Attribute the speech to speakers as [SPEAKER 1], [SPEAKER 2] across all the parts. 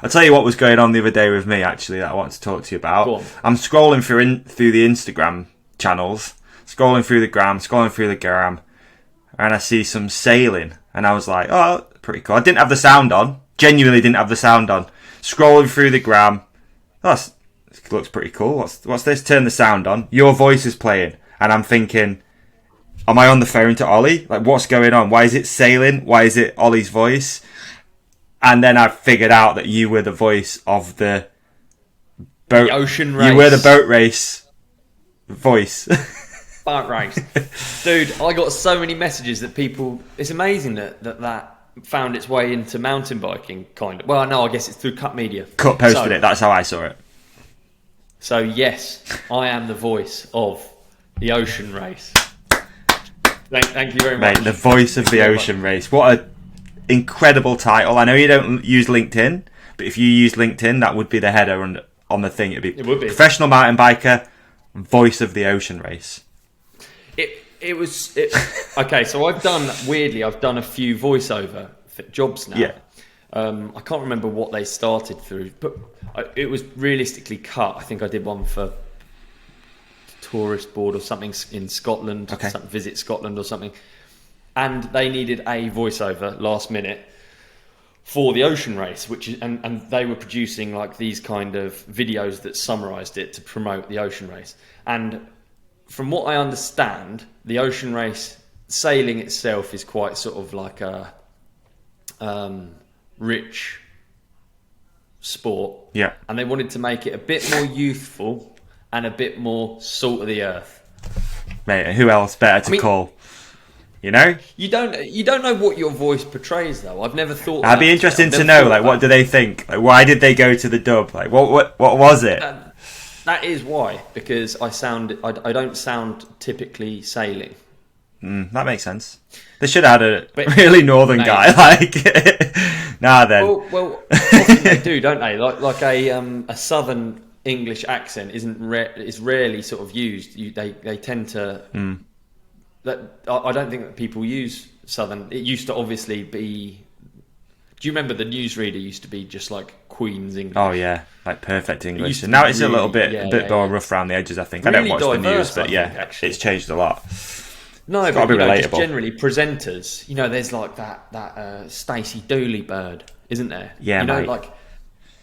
[SPEAKER 1] I'll tell you what was going on the other day with me, actually, that I wanted to talk to you about. I'm scrolling through the Instagram channels, scrolling through the gram, and I see some sailing, and I was like, oh, pretty cool. I didn't have the sound on, genuinely didn't have the sound on. Scrolling through the gram, this looks pretty cool. What's this? Turn the sound on. Your voice is playing, and I'm thinking, am I on the phone to Ollie? Like, what's going on? Why is it sailing? Why is it Ollie's voice? And then I figured out that you were the voice of the boat.
[SPEAKER 2] The ocean race.
[SPEAKER 1] You were the boat race voice.
[SPEAKER 2] Boat race. Dude, I got so many messages that people... It's amazing that found its way into mountain biking, kind of. Well, no, I guess it's through Cut Media.
[SPEAKER 1] Cut posted it. That's how I saw it.
[SPEAKER 2] So, yes, I am the voice of the ocean race. Thank you very much.
[SPEAKER 1] Mate, the voice of the ocean race. What an incredible title. I know you don't use LinkedIn, but if you use LinkedIn, that would be the header on the thing. It would be professional mountain biker, voice of the ocean race.
[SPEAKER 2] It was okay. So I've done a few voiceover jobs now.
[SPEAKER 1] Yeah.
[SPEAKER 2] I can't remember what they started through, but it was realistically cut. I think I did one for Tourist Board or something in Scotland.
[SPEAKER 1] Okay.
[SPEAKER 2] Visit Scotland or something, and they needed a voiceover last minute for the ocean race, and they were producing like these kind of videos that summarised it to promote the ocean race. And from what I understand, the ocean race sailing itself is quite sort of like a rich sport.
[SPEAKER 1] Yeah.
[SPEAKER 2] And they wanted to make it a bit more youthful and a bit more salt of the earth.
[SPEAKER 1] Mate, who else better to call? You know?
[SPEAKER 2] You don't know what your voice portrays, though. I've never thought.
[SPEAKER 1] I'd be interested to know, like, what do they think? Like, why did they go to the dub? Like, what was it?
[SPEAKER 2] That is why, because I don't sound typically sailing.
[SPEAKER 1] That makes sense. They should have had a really northern guy, like. Nah, then.
[SPEAKER 2] Well, often they do, don't they? Like a southern English accent is rarely sort of used. They tend to. I don't think that people use southern. It used to obviously be. Do you remember the newsreader used to be just like Queen's English?
[SPEAKER 1] Oh yeah, like perfect English. And now it's really, a bit more rough around the edges. I think. Really, I don't watch the news, but it's changed a lot.
[SPEAKER 2] No, but just generally presenters. You know, there's like that Stacey Dooley bird, isn't there?
[SPEAKER 1] Yeah,
[SPEAKER 2] you know,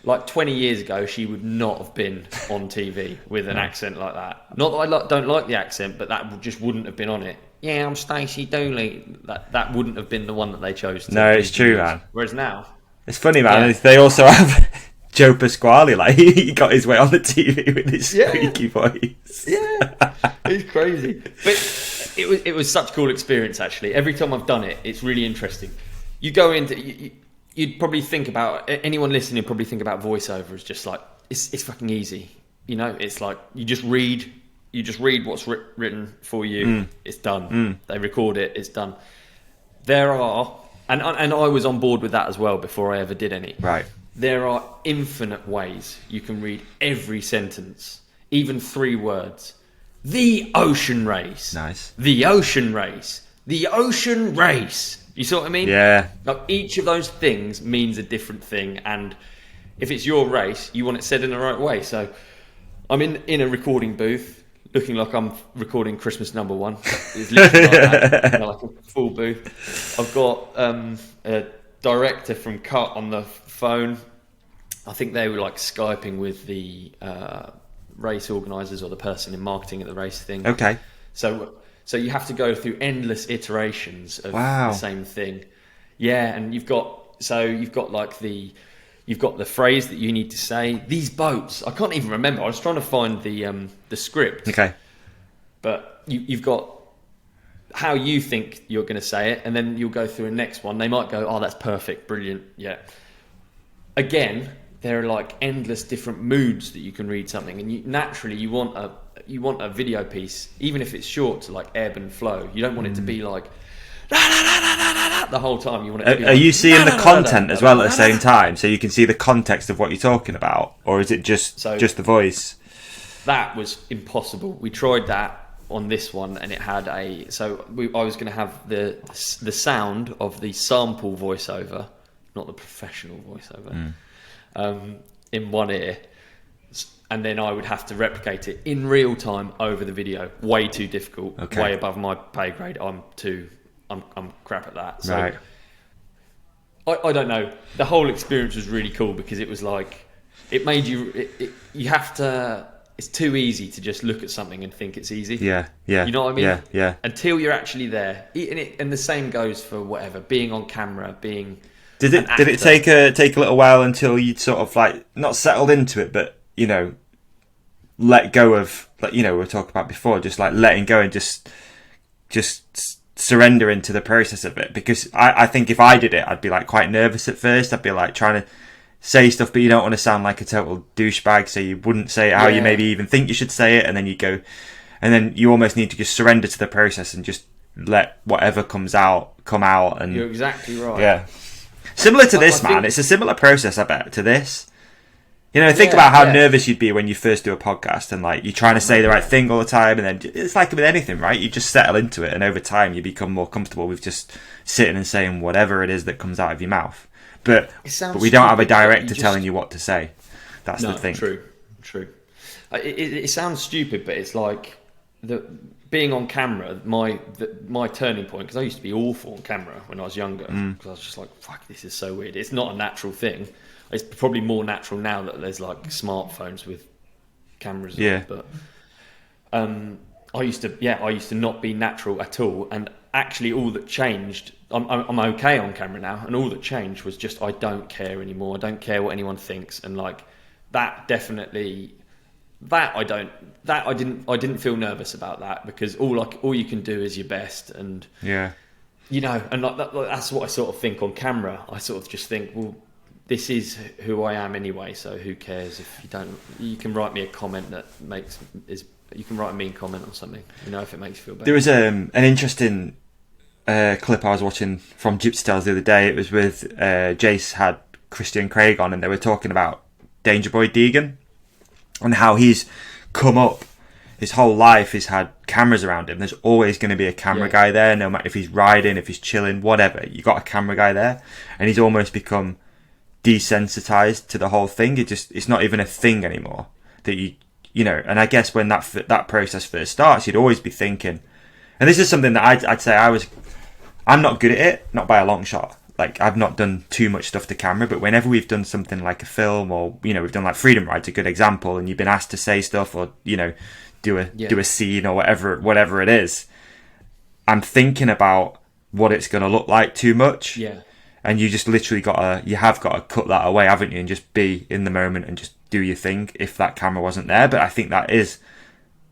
[SPEAKER 2] like 20 years ago, she would not have been on TV with an accent like that. Not that I don't like the accent, but that just wouldn't have been on it. Yeah, I'm Stacey Dooley. That wouldn't have been the one that they chose.
[SPEAKER 1] No, it's true, man.
[SPEAKER 2] Whereas now,
[SPEAKER 1] it's funny, man. Yeah. They also have Joe Pasquale. Like he got his way on the TV with his squeaky voice.
[SPEAKER 2] Yeah, it's crazy. But it was such a cool experience. Actually, every time I've done it, it's really interesting. You go into you'd probably think about anyone listening. Probably think about voiceover as just like it's fucking easy. You know, it's like you just read what's written for you. It's done. They record it. It's done. There are, and I was on board with that as well before I ever did any.
[SPEAKER 1] Right.
[SPEAKER 2] There are infinite ways you can read every sentence, even 3 words. The ocean race.
[SPEAKER 1] Nice.
[SPEAKER 2] The ocean race. The ocean race. You see what I mean?
[SPEAKER 1] Yeah.
[SPEAKER 2] Like each of those things means a different thing, and if it's your race, you want it said in the right way. So I'm in a recording booth, looking like I'm recording Christmas number 1. It's literally like that, like a full booth. I've got a director from Cut on the phone. I think they were like Skyping with the race organisers or the person in marketing at the race thing.
[SPEAKER 1] Okay.
[SPEAKER 2] So you have to go through endless iterations of the same thing. Yeah, and you've got like the phrase that you need to say. These boats. I can't even remember. I was trying to find the script.
[SPEAKER 1] Okay.
[SPEAKER 2] But you've got how you think you're going to say it, and then you'll go through a next one. They might go, "Oh, that's perfect, brilliant." Yeah. Again, there are like endless different moods that you can read something, and you want a video piece, even if it's short, to like ebb and flow. You don't want it to be like the whole time. You want it to be
[SPEAKER 1] Are you seeing the content as well at the same time, so you can see the context of what you're talking about, or is it just the voice?
[SPEAKER 2] That was impossible. We tried that on this one, and it had I was going to have the sound of the sample voiceover, not the professional voiceover. in one ear, and then I would have to replicate it in real time over the video. Way too difficult. Okay. Way above my pay grade. I'm crap at that. So right. I don't know. The whole experience was really cool because it was like, it made you. You have to. It's too easy to just look at something and think it's easy.
[SPEAKER 1] Yeah, yeah.
[SPEAKER 2] You know what I mean?
[SPEAKER 1] Yeah, yeah.
[SPEAKER 2] Until you're actually there, and the same goes for whatever. Being on camera, being.
[SPEAKER 1] Did it take a little while until you'd sort of like not settled into it, but let go of, like, we were talking about before, just like letting go and just surrender into the process of it? Because I think if I did it, I'd be like quite nervous at first. I'd be like trying to say stuff, but you don't want to sound like a total douchebag, so you wouldn't say it how you maybe even think you should say it, and then you go, and then you almost need to just surrender to the process and just let whatever comes out come out. And
[SPEAKER 2] you're exactly right.
[SPEAKER 1] Yeah, similar to this, man. It's a similar process, I bet, to this. Think about how nervous you'd be when you first do a podcast, and like you're trying to say the right thing all the time, and then it's like with anything, right? You just settle into it, and over time you become more comfortable with just sitting and saying whatever it is that comes out of your mouth. But we don't have a director telling you what to say. That's the thing.
[SPEAKER 2] True. It sounds stupid, but it's like being on camera. My turning point, because I used to be awful on camera when I was younger, because I was just like, "Fuck, this is so weird." It's not a natural thing. It's probably more natural now that there's like smartphones with cameras.
[SPEAKER 1] Yeah.
[SPEAKER 2] But I used to not be natural at all, and actually all that changed. I'm okay on camera now, and all that changed was just I don't care anymore. I don't care what anyone thinks, and like that definitely. I didn't feel nervous about that, because all you can do is your best, and and that's what I sort of think on camera. I sort of just think, well, this is who I am anyway, so who cares if you don't? You can write me a comment you can write a mean comment or something, if it makes you feel better.
[SPEAKER 1] There was an interesting clip I was watching from Gypsy Tales the other day. It was with Jace had Christian Craig on, and they were talking about Danger Boy Deegan and how he's come up his whole life. He's had cameras around him. There's always going to be a camera guy there, no matter if he's riding, if he's chilling, whatever. You got a camera guy there, and he's almost become desensitized to the whole thing. It's not even a thing anymore. That and I guess when that process first starts, you'd always be thinking, and this is something that I'd say I'm not good at it, not by a long shot. Like, I've not done too much stuff to camera, but whenever we've done something like a film, or we've done like Freedom Ride's a good example, and you've been asked to say stuff, or do a scene or whatever it is, I'm thinking about what it's going to look like too much.
[SPEAKER 2] Yeah.
[SPEAKER 1] And you just literally got to cut that away, haven't you, and just be in the moment and just do your thing if that camera wasn't there. But I think that is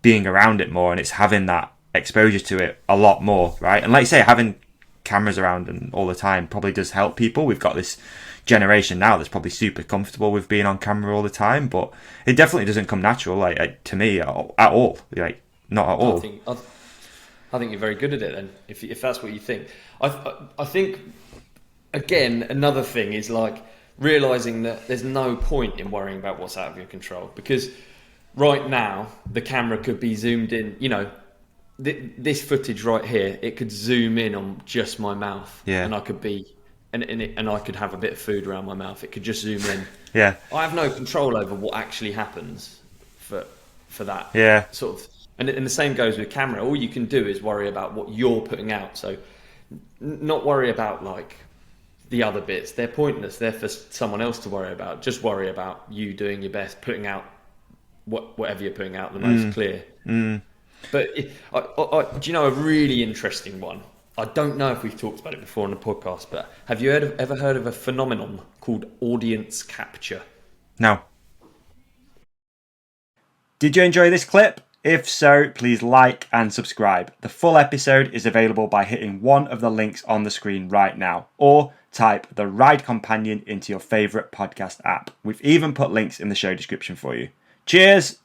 [SPEAKER 1] being around it more, and it's having that exposure to it a lot more, right? And like you say, having cameras around and all the time probably does help people. We've got this generation now that's probably super comfortable with being on camera all the time, but it definitely doesn't come natural, like to me, at all. Like, not at all.
[SPEAKER 2] I think you're very good at it then, if that's what you think. I think, again, another thing is like realizing that there's no point in worrying about what's out of your control, because right now the camera could be zoomed in, this footage right here, it could zoom in on just my mouth, and I could be, and I could have a bit of food around my mouth. It could just zoom in.
[SPEAKER 1] Yeah,
[SPEAKER 2] I have no control over what actually happens for that.
[SPEAKER 1] Yeah,
[SPEAKER 2] sort of, and the same goes with camera. All you can do is worry about what you're putting out. So, not worry about like the other bits. They're pointless. They're for someone else to worry about. Just worry about you doing your best, putting out whatever you're putting out the most clear. But do you know a really interesting one? I don't know if we've talked about it before on the podcast, but have you ever heard of a phenomenon called audience capture?
[SPEAKER 1] No. Did you enjoy this clip? If so, please like and subscribe. The full episode is available by hitting one of the links on the screen right now, or type the Ride Companion into your favourite podcast app. We've even put links in the show description for you. Cheers!